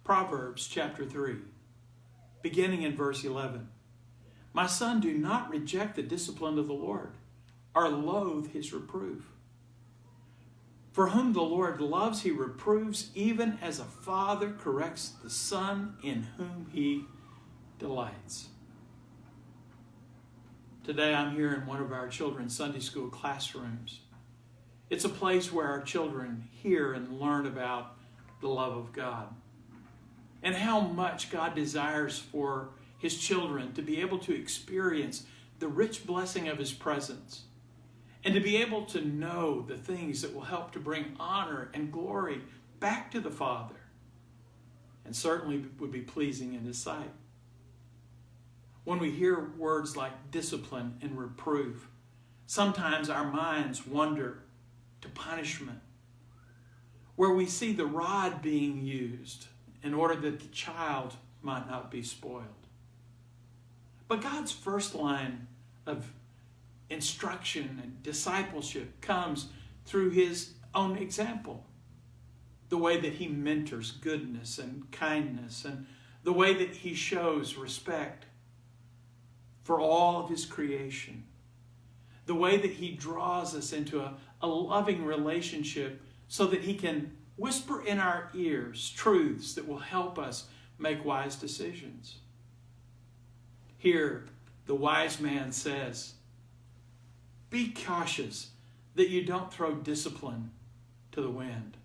Proverbs chapter 3, beginning in verse 11. My son, do not reject the discipline of the Lord, or loathe his reproof. For whom the Lord loves, he reproves, even as a father corrects the son in whom he delights. Today I'm here in one of our children's Sunday school classrooms. It's a place where our children hear and learn about the love of God and how much God desires for his children to be able to experience the rich blessing of his presence and to be able to know the things that will help to bring honor and glory back to the Father and certainly would be pleasing in his sight. When we hear words like discipline and reproof, sometimes our minds wander to punishment, where we see the rod being used in order that the child might not be spoiled. But God's first line of instruction and discipleship comes through his own example. The way that he mentors goodness and kindness, and the way that he shows respect for all of his creation. The way that he draws us into a loving relationship so that he can whisper in our ears truths that will help us make wise decisions. Here, the wise man says, be cautious that you don't throw discipline to the wind,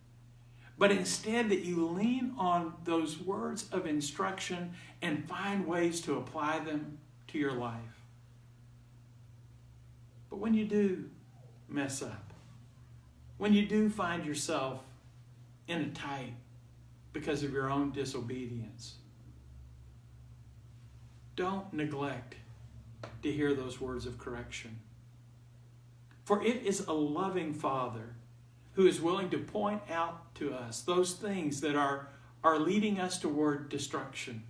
but instead that you lean on those words of instruction and find ways to apply them to your life. But when you do mess up, when you do find yourself in a tight because of your own disobedience, don't neglect to hear those words of correction. For it is a loving Father who is willing to point out to us those things that are leading us toward destruction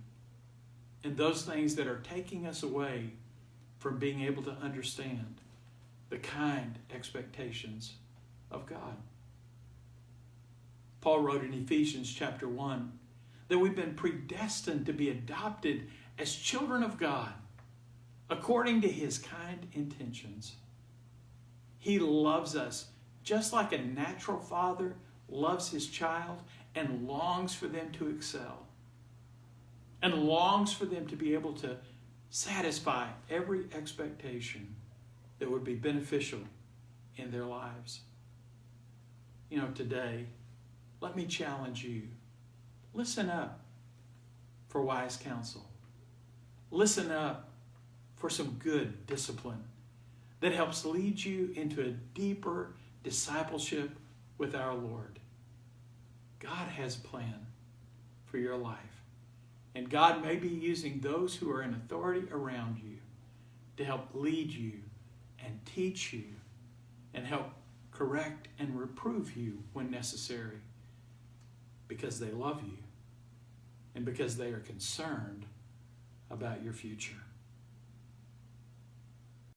and those things that are taking us away from being able to understand the kind expectations of God. Paul wrote in Ephesians chapter 1 that we've been predestined to be adopted as children of God according to his kind intentions. He loves us just like a natural father loves his child and longs for them to excel and longs for them to be able to satisfy every expectation that would be beneficial in their lives. You know, today, let me challenge you. Listen up for wise counsel. Listen up for some good discipline that helps lead you into a deeper discipleship with our Lord. God has a plan for your life. And God may be using those who are in authority around you to help lead you and teach you and help correct and reprove you when necessary, because they love you and because they are concerned about your future.